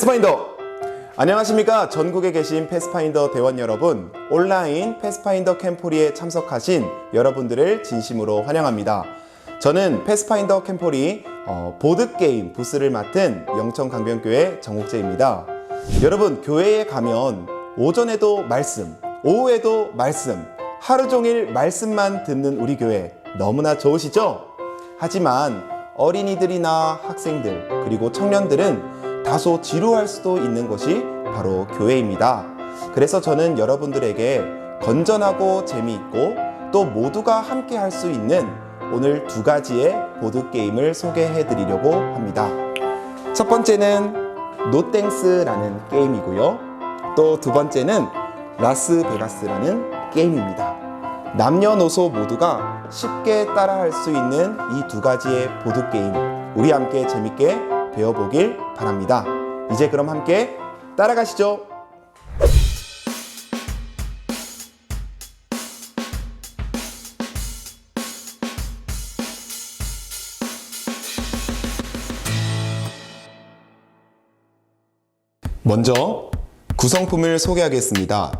패스파인더! 안녕하십니까. 전국에 계신 패스파인더 대원 여러분, 온라인 패스파인더 캠포리에 참석하신 여러분들을 진심으로 환영합니다. 저는 패스파인더 캠포리 보드게임 부스를 맡은 영천강변교회 정욱재입니다. 여러분, 교회에 가면 오전에도 말씀, 오후에도 말씀, 하루 종일 말씀만 듣는 우리 교회 너무나 좋으시죠? 하지만 어린이들이나 학생들 그리고 청년들은 다소 지루할 수도 있는 것이 바로 교회입니다. 그래서 저는 여러분들에게 건전하고 재미있고 또 모두가 함께 할 수 있는 오늘 두 가지의 보드게임을 소개해 드리려고 합니다. 첫 번째는 노땡스라는 게임이고요. 또 두 번째는 라스베가스라는 게임입니다. 남녀노소 모두가 쉽게 따라할 수 있는 이 두 가지의 보드게임, 우리 함께 재밌게 배워보길 바랍니다. 이제 그럼 함께 따라가시죠. 먼저 구성품을 소개하겠습니다.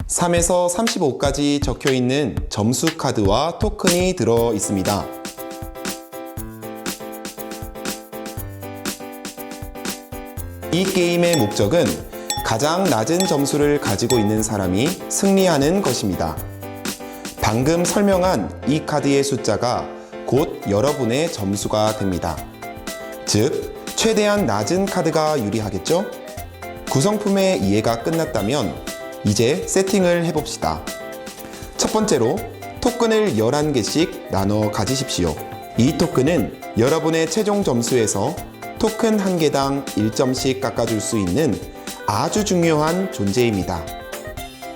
3에서 35까지 적혀있는 점수 카드와 토큰이 들어 있습니다. 이 게임의 목적은 가장 낮은 점수를 가지고 있는 사람이 승리하는 것입니다. 방금 설명한 이 카드의 숫자가 곧 여러분의 점수가 됩니다. 즉, 최대한 낮은 카드가 유리하겠죠? 구성품의 이해가 끝났다면 이제 세팅을 해봅시다. 첫 번째로 토큰을 11개씩 나눠 가지십시오. 이 토큰은 여러분의 최종 점수에서 토큰 한 개당 1점씩 깎아줄 수 있는 아주 중요한 존재입니다.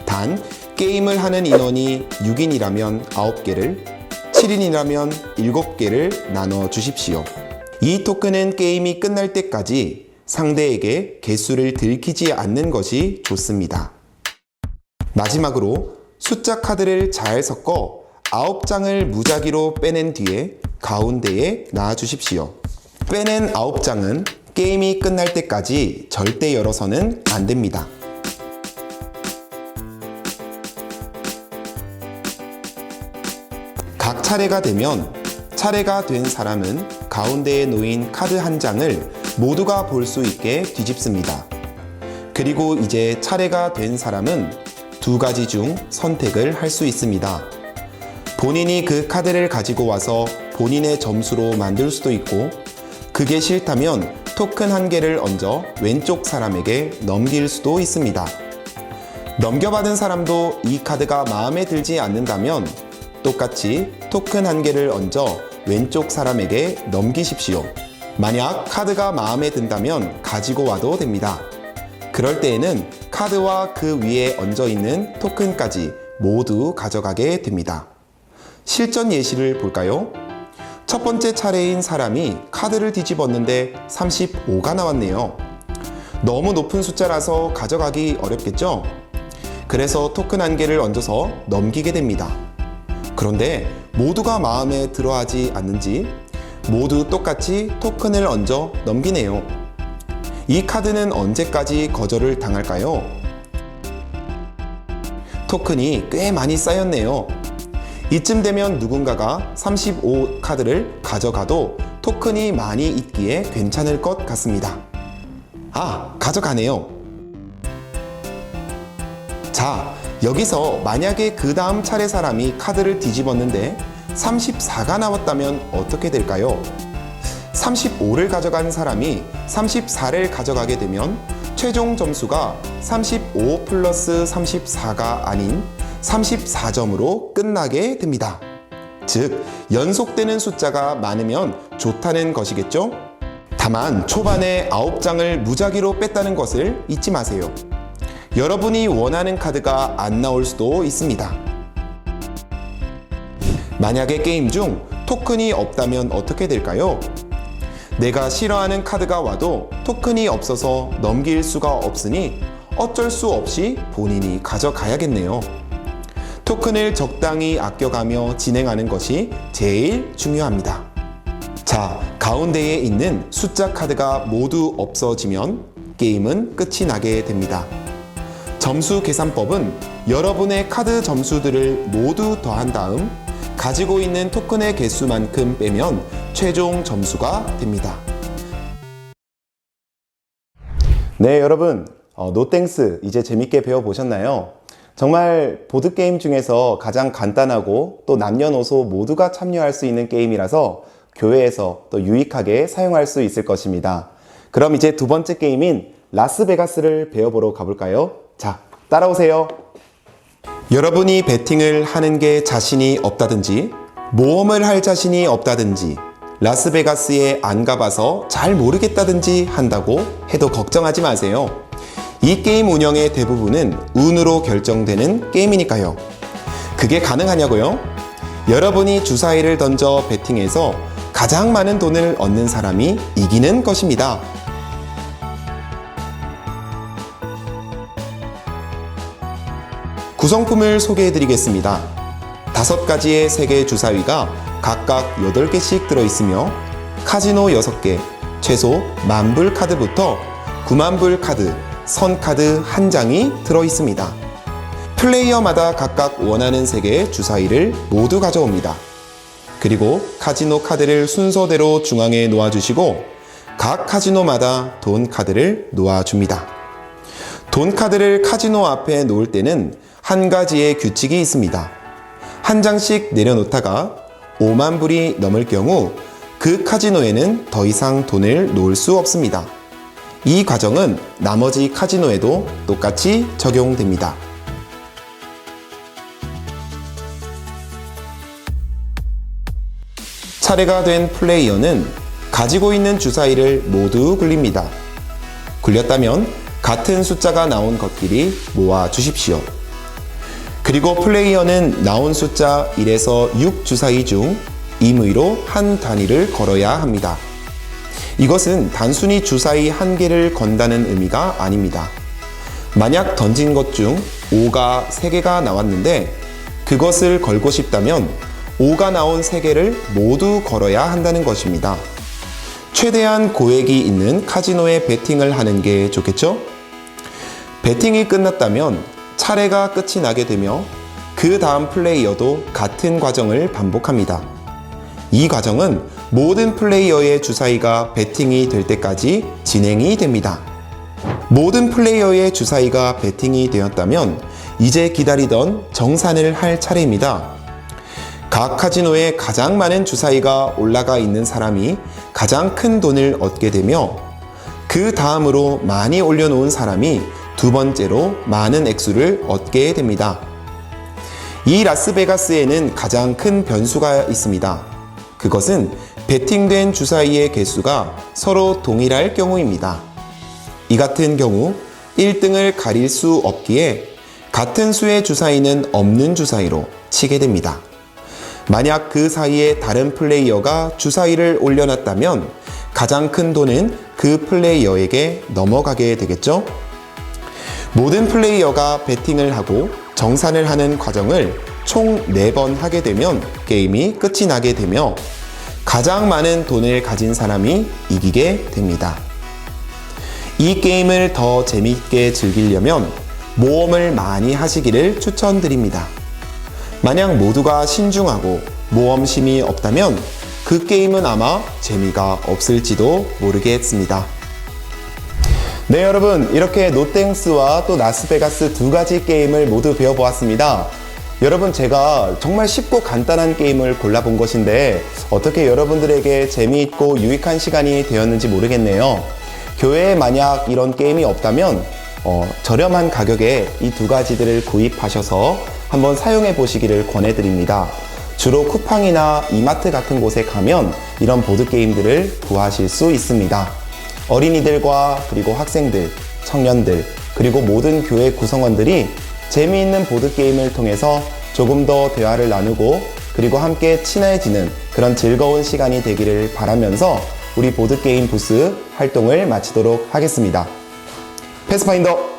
단, 게임을 하는 인원이 6인이라면 9개를, 7인이라면 7개를 나눠 주십시오. 이 토큰은 게임이 끝날 때까지 상대에게 개수를 들키지 않는 것이 좋습니다. 마지막으로 숫자 카드를 잘 섞어 9장을 무작위로 빼낸 뒤에 가운데에 놔 주십시오. 빼낸 9장은 게임이 끝날 때까지 절대 열어서는 안 됩니다. 각 차례가 되면 차례가 된 사람은 가운데에 놓인 카드 한 장을 모두가 볼 수 있게 뒤집습니다. 그리고 이제 차례가 된 사람은 두 가지 중 선택을 할 수 있습니다. 본인이 그 카드를 가지고 와서 본인의 점수로 만들 수도 있고, 그게 싫다면 토큰 한 개를 얹어 왼쪽 사람에게 넘길 수도 있습니다. 넘겨받은 사람도 이 카드가 마음에 들지 않는다면 똑같이 토큰 한 개를 얹어 왼쪽 사람에게 넘기십시오. 만약 카드가 마음에 든다면 가지고 와도 됩니다. 그럴 때에는 카드와 그 위에 얹어 있는 토큰까지 모두 가져가게 됩니다. 실전 예시를 볼까요? 첫 번째 차례인 사람이 카드를 뒤집었는데 35가 나왔네요. 너무 높은 숫자라서 가져가기 어렵겠죠? 그래서 토큰 한 개를 얹어서 넘기게 됩니다. 그런데 모두가 마음에 들어하지 않는지 모두 똑같이 토큰을 얹어 넘기네요. 이 카드는 언제까지 거절을 당할까요? 토큰이 꽤 많이 쌓였네요. 이쯤 되면 누군가가 35 카드를 가져가도 토큰이 많이 있기에 괜찮을 것 같습니다. 아, 가져가네요. 자, 여기서 만약에 그 다음 차례 사람이 카드를 뒤집었는데 34가 나왔다면 어떻게 될까요? 35를 가져간 사람이 34를 가져가게 되면 최종 점수가 35 플러스 34가 아닌 34점으로 끝나게 됩니다. 즉, 연속되는 숫자가 많으면 좋다는 것이겠죠? 다만 초반에 9장을 무작위로 뺐다는 것을 잊지 마세요. 여러분이 원하는 카드가 안 나올 수도 있습니다. 만약에 게임 중 토큰이 없다면 어떻게 될까요? 내가 싫어하는 카드가 와도 토큰이 없어서 넘길 수가 없으니 어쩔 수 없이 본인이 가져가야겠네요. 토큰을 적당히 아껴가며 진행하는 것이 제일 중요합니다. 자, 가운데에 있는 숫자 카드가 모두 없어지면 게임은 끝이 나게 됩니다. 점수 계산법은 여러분의 카드 점수들을 모두 더한 다음 가지고 있는 토큰의 개수만큼 빼면 최종 점수가 됩니다. 네, 여러분, 노땡스 이제 재밌게 배워보셨나요? 정말 보드게임 중에서 가장 간단하고 또 남녀노소 모두가 참여할 수 있는 게임이라서 교회에서 또 유익하게 사용할 수 있을 것입니다. 그럼 이제 두 번째 게임인 라스베가스를 배워보러 가볼까요? 자, 따라오세요. 여러분이 베팅을 하는 게 자신이 없다든지 모험을 할 자신이 없다든지 라스베가스에 안 가봐서 잘 모르겠다든지 한다고 해도 걱정하지 마세요. 이 게임 운영의 대부분은 운으로 결정되는 게임이니까요. 그게 가능하냐고요? 여러분이 주사위를 던져 베팅해서 가장 많은 돈을 얻는 사람이 이기는 것입니다. 구성품을 소개해드리겠습니다. 5가지의 세개 주사위가 각각 8개씩 들어있으며 카지노 6개, 최소 10,000불 카드부터 90,000불 카드, 선카드 1장이 들어있습니다. 플레이어마다 각각 원하는 3개의 주사위를 모두 가져옵니다. 그리고 카지노 카드를 순서대로 중앙에 놓아주시고 각 카지노마다 돈 카드를 놓아줍니다. 돈 카드를 카지노 앞에 놓을 때는 한 가지의 규칙이 있습니다. 한 장씩 내려놓다가 50,000불이 넘을 경우 그 카지노에는 더 이상 돈을 놓을 수 없습니다. 이 과정은 나머지 카지노에도 똑같이 적용됩니다. 차례가 된 플레이어는 가지고 있는 주사위를 모두 굴립니다. 굴렸다면 같은 숫자가 나온 것끼리 모아 주십시오. 그리고 플레이어는 나온 숫자 1에서 6 주사위 중 임의로 한 단위를 걸어야 합니다. 이것은 단순히 주사위 한 개를 건다는 의미가 아닙니다. 만약 던진 것 중 5가 3개가 나왔는데 그것을 걸고 싶다면 5가 나온 3개를 모두 걸어야 한다는 것입니다. 최대한 고액이 있는 카지노에 베팅을 하는 게 좋겠죠? 베팅이 끝났다면 차례가 끝이 나게 되며 그 다음 플레이어도 같은 과정을 반복합니다. 이 과정은 모든 플레이어의 주사위가 베팅이 될 때까지 진행이 됩니다. 모든 플레이어의 주사위가 베팅이 되었다면 이제 기다리던 정산을 할 차례입니다. 각 카지노에 가장 많은 주사위가 올라가 있는 사람이 가장 큰 돈을 얻게 되며 그 다음으로 많이 올려놓은 사람이 두 번째로 많은 액수를 얻게 됩니다. 이 라스베가스에는 가장 큰 변수가 있습니다. 그것은 베팅된 주사위의 개수가 서로 동일할 경우입니다. 이 같은 경우 1등을 가릴 수 없기에 같은 수의 주사위는 없는 주사위로 치게 됩니다. 만약 그 사이에 다른 플레이어가 주사위를 올려놨다면 가장 큰 돈은 그 플레이어에게 넘어가게 되겠죠? 모든 플레이어가 베팅을 하고 정산을 하는 과정을 총 4번 하게 되면 게임이 끝이 나게 되며 가장 많은 돈을 가진 사람이 이기게 됩니다. 이 게임을 더 재미있게 즐기려면 모험을 많이 하시기를 추천드립니다. 만약 모두가 신중하고 모험심이 없다면 그 게임은 아마 재미가 없을지도 모르겠습니다. 네, 여러분, 이렇게 노땡스와 또 라스베가스 2가지 게임을 모두 배워보았습니다. 여러분, 제가 정말 쉽고 간단한 게임을 골라본 것인데 어떻게 여러분들에게 재미있고 유익한 시간이 되었는지 모르겠네요. 교회에 만약 이런 게임이 없다면 저렴한 가격에 이 2가지들을 구입하셔서 한번 사용해 보시기를 권해드립니다. 주로 쿠팡이나 이마트 같은 곳에 가면 이런 보드게임들을 구하실 수 있습니다. 어린이들과 그리고 학생들, 청년들, 그리고 모든 교회 구성원들이 재미있는 보드게임을 통해서 조금 더 대화를 나누고 그리고 함께 친해지는 그런 즐거운 시간이 되기를 바라면서 우리 보드게임 부스 활동을 마치도록 하겠습니다. 패스파인더